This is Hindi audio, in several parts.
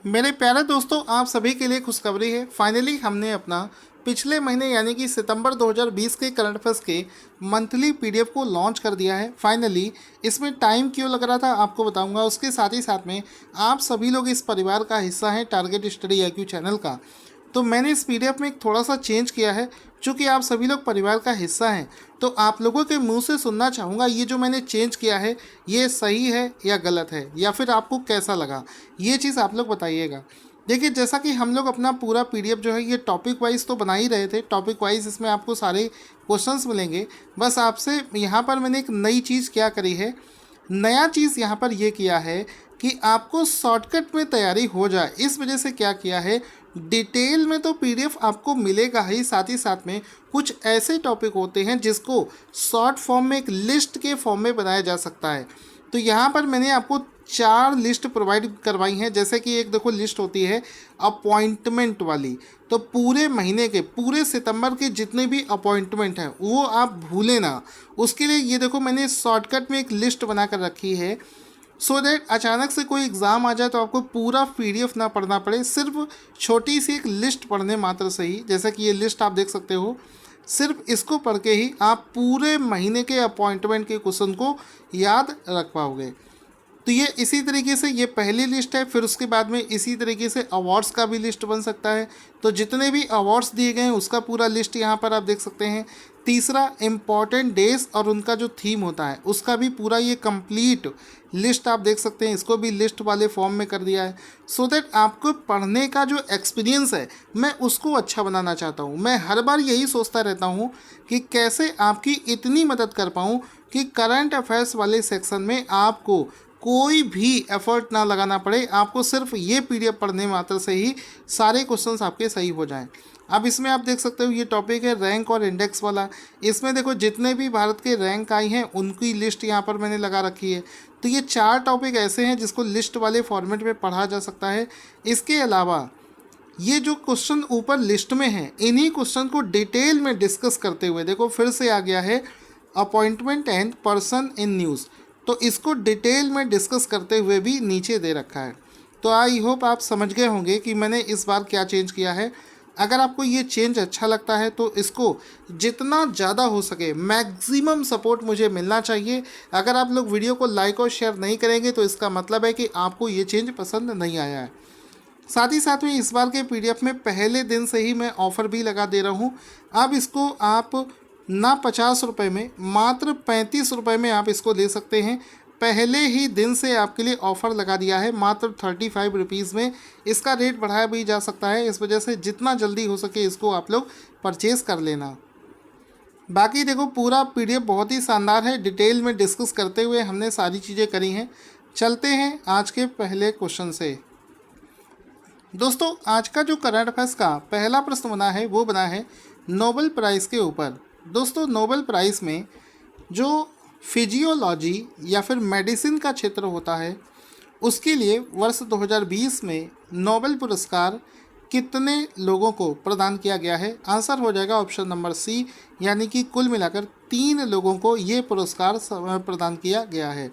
मेरे प्यारे दोस्तों, आप सभी के लिए खुशखबरी है। फाइनली हमने अपना पिछले महीने यानी कि सितंबर 2020 के करंट अफेयर्स के मंथली पीडीएफ को लॉन्च कर दिया है। फाइनली इसमें टाइम क्यों लग रहा था आपको बताऊंगा। उसके साथ ही साथ में आप सभी लोग इस परिवार का हिस्सा हैं टारगेट स्टडी IQ चैनल का। तो मैंने इस पीडीएफ में एक थोड़ा सा चेंज किया है। चूँकि आप सभी लोग परिवार का हिस्सा हैं तो आप लोगों के मुंह से सुनना चाहूँगा ये जो मैंने चेंज किया है ये सही है या गलत है, या फिर आपको कैसा लगा, ये चीज़ आप लोग बताइएगा। देखिए, जैसा कि हम लोग अपना पूरा पीडीएफ जो है ये टॉपिक वाइज तो बना ही रहे थे। टॉपिक वाइज इसमें आपको सारे क्वेश्चंस मिलेंगे। बस आपसे यहाँ पर मैंने एक नई चीज़ क्या करी है, नया चीज़ यहाँ पर ये किया है कि आपको शॉर्टकट में तैयारी हो जाए। इस वजह से क्या किया है, डिटेल में तो पीडीएफ आपको मिलेगा ही साथ में कुछ ऐसे टॉपिक होते हैं जिसको शॉर्ट फॉर्म में एक लिस्ट के फॉर्म में बनाया जा सकता है। तो यहाँ पर मैंने आपको 4 लिस्ट प्रोवाइड करवाई हैं। जैसे कि एक देखो लिस्ट होती है अपॉइंटमेंट वाली, तो पूरे महीने के पूरे सितंबर के जितने भी अपॉइंटमेंट हैं वो आप भूलें ना। उसके लिए ये देखो मैंने शॉर्टकट में एक लिस्ट बना कर रखी है, सो दैट अचानक से कोई एग्ज़ाम आ जाए तो आपको पूरा पीडीएफ ना पढ़ना पड़े, सिर्फ छोटी सी एक लिस्ट पढ़ने मात्र से ही। जैसे कि ये लिस्ट आप देख सकते हो, सिर्फ इसको पढ़ के ही आप पूरे महीने के अपॉइंटमेंट के क्वेश्चन को याद रख पाओगे। तो ये इसी तरीके से ये पहली लिस्ट है। फिर उसके बाद में इसी तरीके से अवार्ड्स का भी लिस्ट बन सकता है। तो जितने भी अवार्ड्स दिए गए हैं उसका पूरा लिस्ट यहाँ पर आप देख सकते हैं। तीसरा, इम्पॉर्टेंट डेज और उनका जो थीम होता है उसका भी पूरा ये कंप्लीट लिस्ट आप देख सकते हैं। इसको भी लिस्ट वाले फॉर्म में कर दिया है, सो दैट आपको पढ़ने का जो एक्सपीरियंस है मैं उसको अच्छा बनाना चाहता हूँ। मैं हर बार यही सोचता रहता हूँ कि कैसे आपकी इतनी मदद कर पाऊँ कि करंट अफेयर्स वाले सेक्शन में आपको कोई भी एफर्ट ना लगाना पड़े। आपको सिर्फ ये पीडीएफ पढ़ने मात्र से ही सारे क्वेश्चंस आपके सही हो जाएं। अब इसमें आप देख सकते हो ये टॉपिक है रैंक और इंडेक्स वाला। इसमें देखो जितने भी भारत के रैंक आई हैं उनकी लिस्ट यहाँ पर मैंने लगा रखी है। तो ये 4 टॉपिक ऐसे हैं जिसको लिस्ट वाले फॉर्मेट में पढ़ा जा सकता है। इसके अलावा ये जो क्वेश्चन ऊपर लिस्ट में है इन्हीं क्वेश्चन को डिटेल में डिस्कस करते हुए देखो फिर से आ गया है appointment and person in news. तो इसको डिटेल में डिस्कस करते हुए भी नीचे दे रखा है। तो आई होप आप समझ गए होंगे कि मैंने इस बार क्या चेंज किया है। अगर आपको ये चेंज अच्छा लगता है तो इसको जितना ज़्यादा हो सके मैक्सिमम सपोर्ट मुझे मिलना चाहिए। अगर आप लोग वीडियो को लाइक और शेयर नहीं करेंगे तो इसका मतलब है कि आपको ये चेंज पसंद नहीं आया है। साथ ही साथ में इस बार के पीडीएफ में पहले दिन से ही मैं ऑफ़र भी लगा दे रहा हूँ। अब इसको आप ना 50 रुपये में, मात्र 35 रुपये में आप इसको ले सकते हैं। पहले ही दिन से आपके लिए ऑफ़र लगा दिया है मात्र 35 रुपीज़ में। इसका रेट बढ़ाया भी जा सकता है, इस वजह से जितना जल्दी हो सके इसको आप लोग परचेज़ कर लेना। बाकी देखो पूरा पीडीएफ बहुत ही शानदार है, डिटेल में डिस्कस करते हुए हमने सारी चीज़ें करी हैं। चलते हैं आज के पहले क्वेश्चन से। दोस्तों, आज का जो करंट अफेयर्स का पहला प्रश्न बना है वो बना है नोबेल प्राइज़ के ऊपर। दोस्तों, नोबेल प्राइज़ में जो फिजियोलॉजी या फिर मेडिसिन का क्षेत्र होता है उसके लिए वर्ष 2020 में नोबेल पुरस्कार कितने लोगों को प्रदान किया गया है? आंसर हो जाएगा ऑप्शन नंबर सी, यानी कि कुल मिलाकर 3 लोगों को ये पुरस्कार प्रदान किया गया है।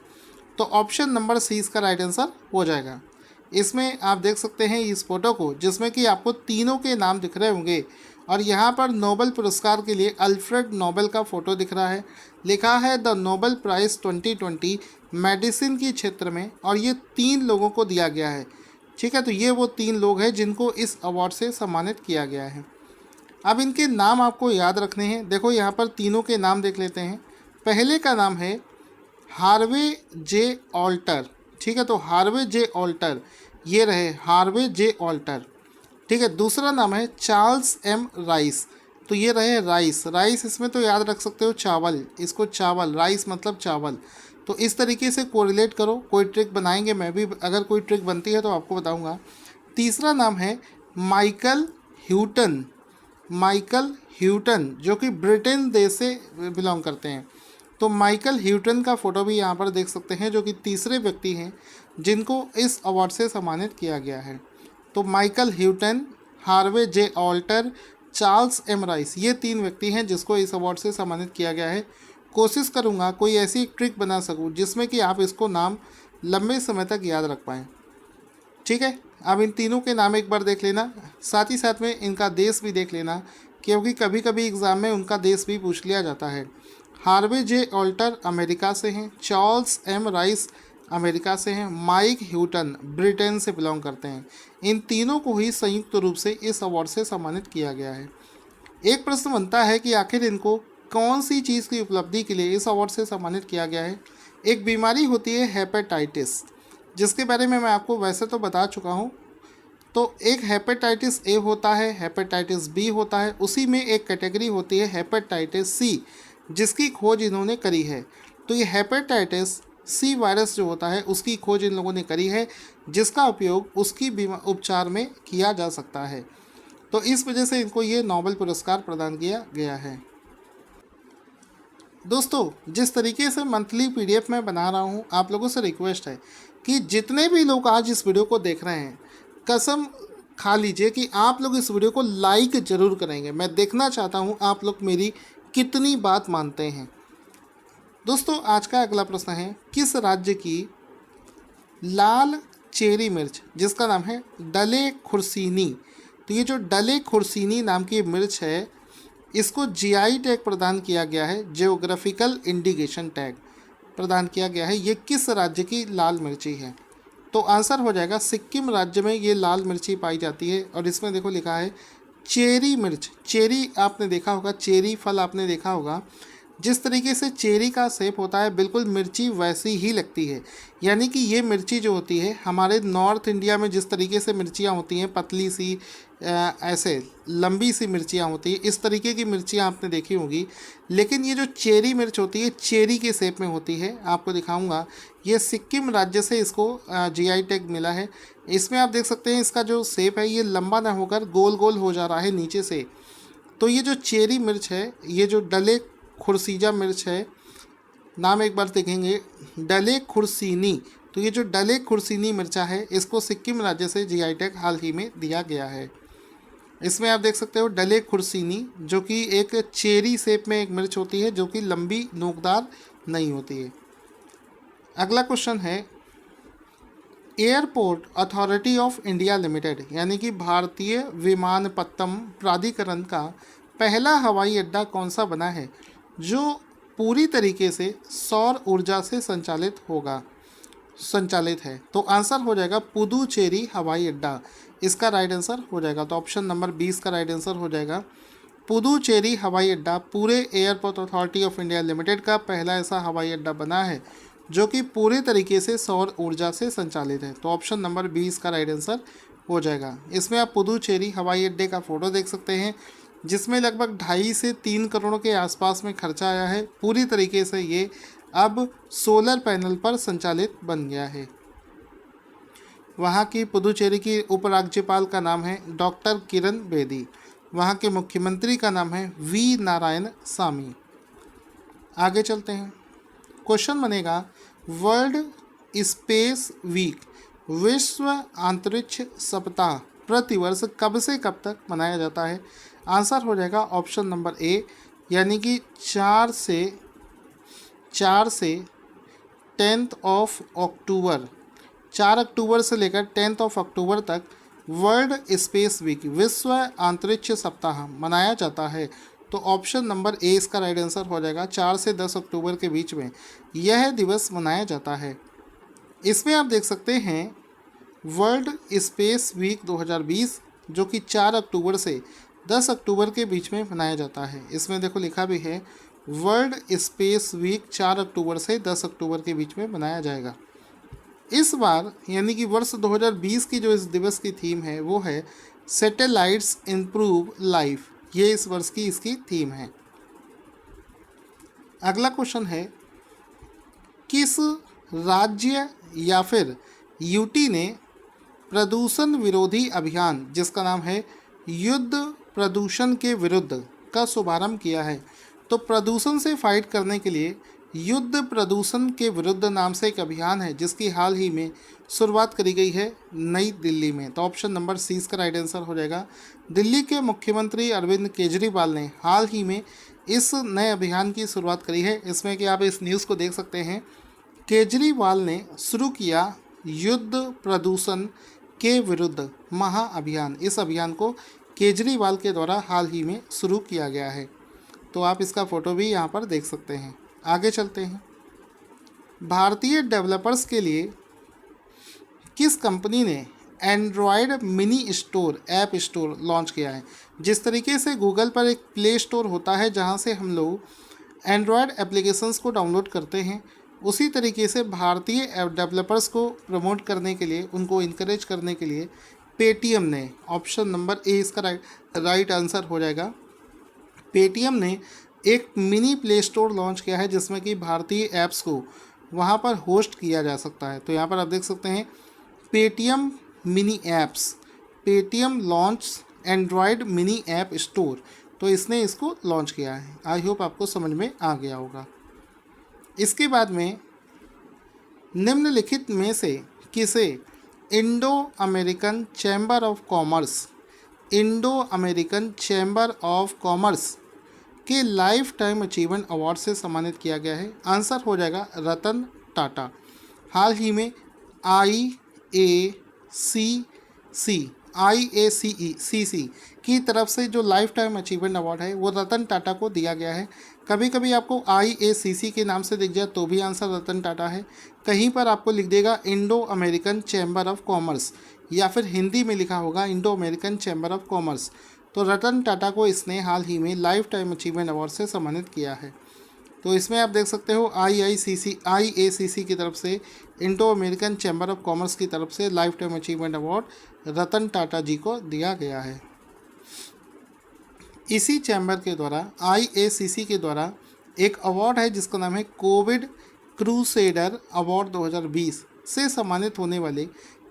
तो ऑप्शन नंबर सी इसका राइट आंसर हो जाएगा। इसमें आप देख सकते हैं इस फोटो को, जिसमें कि आपको तीनों के नाम दिख रहे होंगे और यहाँ पर नोबेल पुरस्कार के लिए अल्फ्रेड नोबेल का फ़ोटो दिख रहा है। लिखा है द नोबेल प्राइज़ 2020 मेडिसिन के क्षेत्र में, और ये 3 लोगों को दिया गया है। ठीक है, तो ये वो 3 लोग हैं जिनको इस अवार्ड से सम्मानित किया गया है। अब इनके नाम आपको याद रखने हैं। देखो यहाँ पर तीनों के नाम देख लेते हैं। पहले का नाम है हार्वे जे ऑल्टर। ठीक है, तो हार्वे जे ऑल्टर ये रहे, हार्वे जे ऑल्टर। ठीक है, दूसरा नाम है चार्ल्स एम राइस। तो ये रहे राइस। राइस इसमें तो याद रख सकते हो चावल, इसको चावल, राइस मतलब चावल। तो इस तरीके से कोरिलेट करो, कोई ट्रिक बनाएंगे, मैं भी अगर कोई ट्रिक बनती है तो आपको बताऊंगा। तीसरा नाम है माइकल ह्यूटन। माइकल ह्यूटन जो कि ब्रिटेन देश से बिलोंग करते हैं। तो माइकल ह्यूटन का फ़ोटो भी यहाँ पर देख सकते हैं, जो कि तीसरे व्यक्ति हैं जिनको इस अवार्ड से सम्मानित किया गया है। तो माइकल ह्यूटन, हार्वे जे ऑल्टर, चार्ल्स एम राइस, ये 3 व्यक्ति हैं जिसको इस अवार्ड से सम्मानित किया गया है। कोशिश करूँगा कोई ऐसी ट्रिक बना सकूँ जिसमें कि आप इसको नाम लंबे समय तक याद रख पाएँ। ठीक है, अब इन तीनों के नाम एक बार देख लेना, साथ ही साथ में इनका देश भी देख लेना, क्योंकि कभी कभी एग्ज़ाम में उनका देश भी पूछ लिया जाता है। हार्वे जे ऑल्टर अमेरिका से हैं, चार्ल्स एम राइस अमेरिका से हैं, माइक ह्यूटन ब्रिटेन से बिलोंग करते हैं। इन तीनों को ही संयुक्त रूप से इस अवार्ड से सम्मानित किया गया है। एक प्रश्न बनता है कि आखिर इनको कौन सी चीज़ की उपलब्धि के लिए इस अवार्ड से सम्मानित किया गया है। एक बीमारी होती है हेपेटाइटिस, जिसके बारे में मैं आपको वैसे तो बता चुका हूँ। तो एक हेपेटाइटिस ए होता है, हेपेटाइटिस बी होता है, उसी में एक कैटेगरी होती है हेपेटाइटिस सी, जिसकी खोज इन्होंने करी है। तो ये हेपेटाइटिस सी वायरस जो होता है उसकी खोज इन लोगों ने करी है, जिसका उपयोग उसकी उपचार में किया जा सकता है। तो इस वजह से इनको ये नोबेल पुरस्कार प्रदान किया गया है। दोस्तों, जिस तरीके से मंथली पीडीएफ मैं बना रहा हूँ, आप लोगों से रिक्वेस्ट है कि जितने भी लोग आज इस वीडियो को देख रहे हैं, कसम खा लीजिए कि आप लोग इस वीडियो को लाइक ज़रूर करेंगे। मैं देखना चाहता हूँ आप लोग मेरी कितनी बात मानते हैं। दोस्तों, आज का अगला प्रश्न है, किस राज्य की लाल चेरी मिर्च जिसका नाम है डले खुर्सीनी, तो ये जो डले खुर्सीनी नाम की मिर्च है, इसको जीआई टैग प्रदान किया गया है, जियोग्राफिकल इंडिकेशन टैग प्रदान किया गया है। ये किस राज्य की लाल मिर्ची है? तो आंसर हो जाएगा सिक्किम राज्य में ये लाल मिर्ची पाई जाती है। और इसमें देखो लिखा है चेरी मिर्च। चेरी आपने देखा होगा, चेरी फल आपने देखा होगा, जिस तरीके से चेरी का शेप होता है बिल्कुल मिर्ची वैसी ही लगती है। यानी कि ये मिर्ची जो होती है हमारे नॉर्थ इंडिया में जिस तरीके से मिर्चियाँ होती हैं, पतली सी ऐसे लंबी सी मिर्चियाँ होती हैं, इस तरीके की मिर्चियाँ आपने देखी होंगी। लेकिन ये जो चेरी मिर्च होती है चेरी के शेप में होती है। आपको दिखाऊंगा, ये सिक्किम राज्य से इसको जीआई टैग मिला है। इसमें आप देख सकते हैं इसका जो शेप है ये लंबा ना होकर गोल गोल हो जा रहा है नीचे से। तो ये जो चेरी मिर्च है, ये जो डले खुर्सीजा मिर्च है, नाम एक बार देखेंगे डले खुर्सीनी, तो ये जो डले खुर्सीनी मिर्चा है इसको सिक्किम राज्य से जीआई टैग हाल ही में दिया गया है। इसमें आप देख सकते हो डले खुर्सीनी, जो कि एक चेरी शेप में एक मिर्च होती है, जो कि लंबी नोकदार नहीं होती है। अगला क्वेश्चन है, airport authority of India limited यानी कि भारतीय विमानपत्तन प्राधिकरण का पहला हवाई अड्डा कौन सा बना है जो पूरी तरीके से सौर ऊर्जा से संचालित है? तो आंसर हो जाएगा पुदुचेरी हवाई अड्डा। इसका राइट आंसर हो जाएगा, तो ऑप्शन नंबर 20 का राइट आंसर हो जाएगा पुदुचेरी हवाई अड्डा। पूरे airport authority of India limited का पहला ऐसा हवाई अड्डा बना है जो कि पूरे तरीके से सौर ऊर्जा से संचालित है। तो ऑप्शन नंबर 20 का राइट आंसर हो जाएगा। इसमें आप पुदुचेरी हवाई अड्डे का फ़ोटो देख सकते हैं, जिसमें लगभग 2.5 से 3 करोड़ के आसपास में खर्चा आया है। पूरी तरीके से ये अब सोलर पैनल पर संचालित बन गया है। वहाँ की पुदुचेरी की उपराज्यपाल का नाम है डॉक्टर किरण बेदी। वहाँ के मुख्यमंत्री का नाम है वी नारायण सामी। आगे चलते हैं। क्वेश्चन बनेगा, वर्ल्ड स्पेस वीक विश्व अंतरिक्ष सप्ताह प्रतिवर्ष कब से कब तक मनाया जाता है? आंसर हो जाएगा ऑप्शन नंबर ए, यानी कि 4 से 10 अक्टूबर, 4 अक्टूबर से लेकर 10 अक्टूबर तक वर्ल्ड स्पेस वीक विश्व अंतरिक्ष सप्ताह मनाया जाता है। तो ऑप्शन नंबर ए इसका राइट आंसर हो जाएगा। 4 से 10 अक्टूबर के बीच में यह दिवस मनाया जाता है। इसमें आप देख सकते हैं वर्ल्ड स्पेस वीक 2020 जो कि 4 अक्टूबर से 10 अक्टूबर के बीच में मनाया जाता है। इसमें देखो लिखा भी है वर्ल्ड स्पेस वीक 4 अक्टूबर से 10 अक्टूबर के बीच में मनाया जाएगा। इस बार यानी कि वर्ष 2020 की जो इस दिवस की थीम है वो है सैटेलाइट्स इम्प्रूव लाइफ। ये इस वर्ष की इसकी थीम है। अगला क्वेश्चन है, किस राज्य या फिर यूटी ने प्रदूषण विरोधी अभियान जिसका नाम है युद्ध प्रदूषण के विरुद्ध का शुभारंभ किया है? तो प्रदूषण से फाइट करने के लिए युद्ध प्रदूषण के विरुद्ध नाम से एक अभियान है जिसकी हाल ही में शुरुआत करी गई है नई दिल्ली में। तो ऑप्शन नंबर सी इसका राइट आंसर हो जाएगा। दिल्ली के मुख्यमंत्री अरविंद केजरीवाल ने हाल ही में इस नए अभियान की शुरुआत करी है। इसमें कि आप इस न्यूज़ को देख सकते हैं, केजरीवाल ने शुरू किया युद्ध प्रदूषण के विरुद्ध महाअभियान, इस अभियान को केजरीवाल के द्वारा हाल ही में शुरू किया गया है। तो आप इसका फ़ोटो भी यहाँ पर देख सकते हैं। आगे चलते हैं। भारतीय डेवलपर्स के लिए किस कंपनी ने Android mini store app store launch किया है? जिस तरीके से गूगल पर एक प्ले स्टोर होता है जहां से हम लोग एंड्रॉयड एप्लीकेशंस को डाउनलोड करते हैं, उसी तरीके से भारतीय डेवलपर्स को प्रमोट करने के लिए, उनको इनकरेज करने के लिए पेटीएम ने, ऑप्शन नंबर ए इसका राइट आंसर हो जाएगा, पेटीएम ने एक मिनी प्ले स्टोर लॉन्च किया है जिसमें कि भारतीय ऐप्स को वहां पर होस्ट किया जा सकता है। तो यहाँ पर आप देख सकते हैं Paytm mini apps, Paytm launch Android mini app store, तो इसने इसको लॉन्च किया है। आई होप आपको समझ में आ गया होगा। इसके बाद में निम्नलिखित में से किसे Indo American chamber of commerce, Indo American chamber of commerce के लाइफ टाइम अचीवमेंट अवार्ड से सम्मानित किया गया है? आंसर हो जाएगा रतन टाटा। हाल ही में IACC की तरफ से जो लाइफ टाइम अचीवमेंट अवार्ड है वो रतन टाटा को दिया गया है। कभी कभी आपको IACC के नाम से दिख जाए तो भी आंसर रतन टाटा है, कहीं पर आपको लिख देगा Indo American chamber of commerce, या फिर हिंदी में लिखा होगा Indo American chamber of commerce. तो रतन टाटा को इसने हाल ही में लाइफ टाइम अचीवमेंट अवार्ड से सम्मानित किया है। तो इसमें आप देख सकते हो IACC की तरफ से Indo American chamber of commerce की तरफ से life time achievement award Ratan Tata जी को दिया गया है। इसी चैम्बर के द्वारा, IACC के द्वारा एक अवार्ड है जिसका नाम है कोविड क्रूसेडर अवार्ड 2020 से सम्मानित होने वाले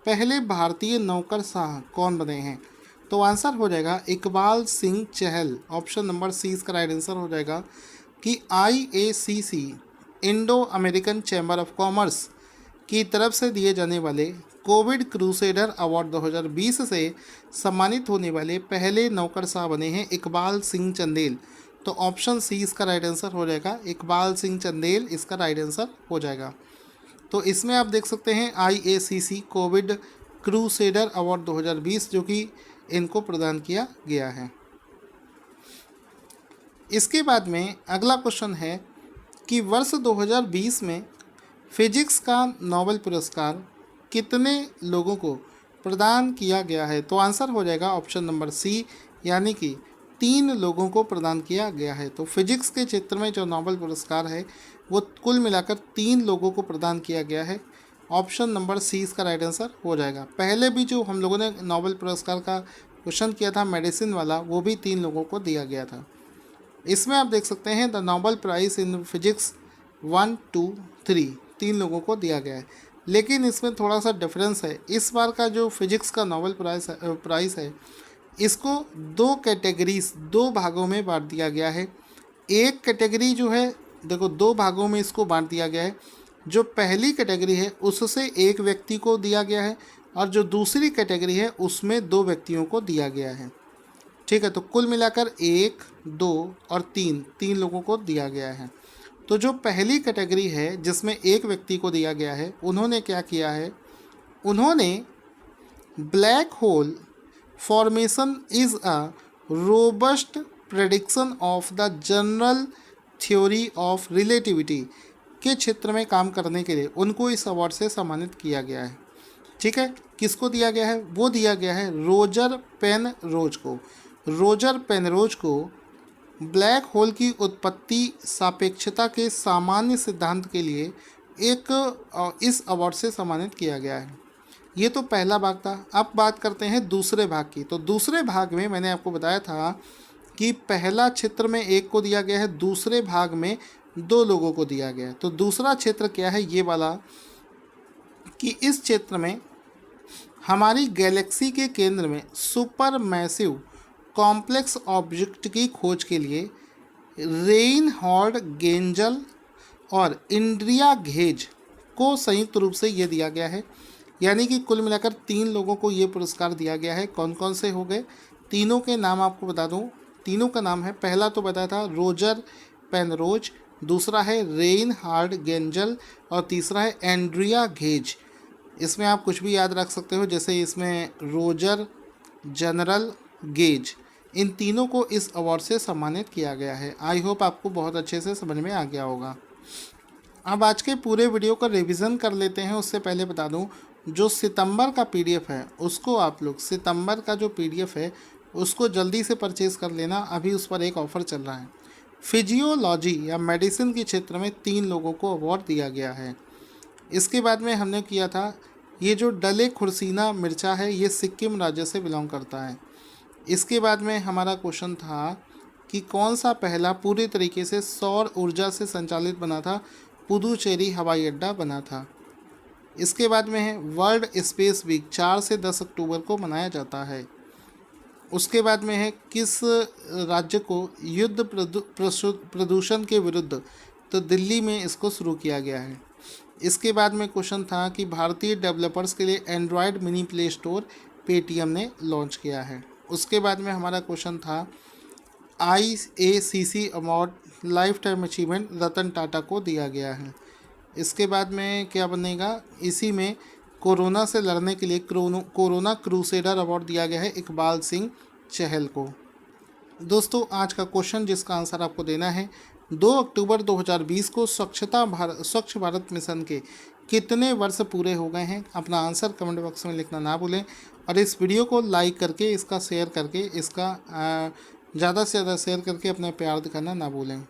पहले भारतीय नौकरशाह कौन बने हैं? तो आंसर हो जाएगा Iqbal Singh Chahal. Option number C इसका राइट आंसर हो जाएगा कि IACC Indo American chamber of commerce की तरफ से दिए जाने वाले कोविड क्रूसेडर अवार्ड 2020 से सम्मानित होने वाले पहले नौकरशाह बने हैं इकबाल सिंह चंदेल। तो ऑप्शन सी इसका राइट आंसर हो जाएगा, इकबाल सिंह चंदेल इसका राइट आंसर हो जाएगा। तो इसमें आप देख सकते हैं IACC कोविड क्रूसेडर अवार्ड 2020 जो कि इनको प्रदान किया गया है। इसके बाद में अगला क्वेश्चन है कि वर्ष 2020 में फिजिक्स का नोबेल पुरस्कार कितने लोगों को प्रदान किया गया है? तो आंसर हो जाएगा ऑप्शन नंबर सी, यानी कि 3 लोगों को प्रदान किया गया है। तो फिजिक्स के क्षेत्र में जो नोबेल पुरस्कार है वो कुल मिलाकर 3 लोगों को प्रदान किया गया है। ऑप्शन नंबर सी इसका राइट आंसर हो जाएगा। पहले भी जो हम लोगों ने नोबेल पुरस्कार का क्वेश्चन किया था मेडिसिन वाला, वो भी 3 लोगों को दिया गया था। इसमें आप देख सकते हैं the Nobel prize in physics 1, 2, 3 लोगों को दिया गया है। लेकिन इसमें थोड़ा सा डिफरेंस है। इस बार का जो फिजिक्स का नोबेल प्राइज़ है इसको 2 कैटेगरीज, 2 भागों में बांट दिया गया है। एक कैटेगरी जो है, देखो 2 भागों में इसको बांट दिया गया है। जो पहली कैटेगरी है उससे 1 व्यक्ति को दिया गया है और जो दूसरी कैटेगरी है उसमें 2 व्यक्तियों को दिया गया है। ठीक है, तो कुल मिलाकर 1, 2 और 3 लोगों को दिया गया है। तो जो पहली कैटेगरी है जिसमें 1 व्यक्ति को दिया गया है, उन्होंने क्या किया है, उन्होंने black hole formation is a robust prediction of the general theory of relativity के क्षेत्र में काम करने के लिए उनको इस अवार्ड से सम्मानित किया गया है। ठीक है, किसको दिया गया है? वो दिया गया है रोजर पेनरोज को। रोजर पेनरोज को ब्लैक होल की उत्पत्ति सापेक्षता के सामान्य सिद्धांत के लिए इस अवार्ड से सम्मानित किया गया है। ये तो पहला भाग था। अब बात करते हैं दूसरे भाग की। तो दूसरे भाग में मैंने आपको बताया था कि पहला क्षेत्र में 1 को दिया गया है, दूसरे भाग में 2 लोगों को दिया गया है। तो दूसरा क्षेत्र क्या है, ये वाला, कि इस क्षेत्र में हमारी गैलेक्सी के केंद्र में सुपर मैसिव कॉम्प्लेक्स ऑब्जेक्ट की खोज के लिए रेइनहॉर्ड गेंजल और इंड्रिया घेज को संयुक्त रूप से ये दिया गया है। यानी कि कुल मिलाकर 3 लोगों को ये पुरस्कार दिया गया है। कौन कौन से हो गए? तीनों के नाम आपको बता दूं। तीनों का नाम है, पहला तो बताया था रोजर पेनरोज, दूसरा है रेइनहार्ड गेंजल और तीसरा है एंड्रिया घेज। इसमें आप कुछ भी याद रख सकते हो, जैसे इसमें रोजर, जनरल, गेज, इन तीनों को इस अवार्ड से सम्मानित किया गया है। आई होप आपको बहुत अच्छे से समझ में आ गया होगा। अब आज के पूरे वीडियो का रिवीजन कर लेते हैं। उससे पहले बता दूं, जो सितंबर का पीडीएफ है उसको आप लोग, सितंबर का जो पीडीएफ है उसको जल्दी से परचेज़ कर लेना, अभी उस पर एक ऑफ़र चल रहा है। फिजियोलॉजी या मेडिसिन के क्षेत्र में 3 लोगों को अवार्ड दिया गया है। इसके बाद में हमने किया था, ये जो डले खुर्सीना मिर्चा है ये सिक्किम राज्य से बिलोंग करता है। इसके बाद में हमारा क्वेश्चन था कि कौन सा पहला पूरी तरीके से सौर ऊर्जा से संचालित बना था, पुदुचेरी हवाई अड्डा बना था। इसके बाद में है वर्ल्ड स्पेस वीक 4 से 10 अक्टूबर को मनाया जाता है। उसके बाद में है किस राज्य को युद्ध प्रदूषण के विरुद्ध, तो दिल्ली में इसको शुरू किया गया है। इसके बाद में क्वेश्चन था कि भारतीय डेवलपर्स के लिए Android mini Play Store Paytm ने लॉन्च किया है। उसके बाद में हमारा क्वेश्चन था IACC award life time achievement Ratan Tata को दिया गया है। इसके बाद में क्या बनेगा, इसी में कोरोना से लड़ने के लिए कोरोना क्रूसेडर अवार्ड दिया गया है इकबाल सिंह चहल को। दोस्तों आज का क्वेश्चन जिसका आंसर आपको देना है, 2 अक्टूबर 2020 को स्वच्छ भारत मिशन के कितने वर्ष पूरे हो गए हैं? अपना आंसर कमेंट बॉक्स में लिखना ना भूलें और इस वीडियो को लाइक करके, इसका शेयर करके, इसका ज़्यादा से ज़्यादा शेयर करके अपना प्यार दिखाना ना भूलें।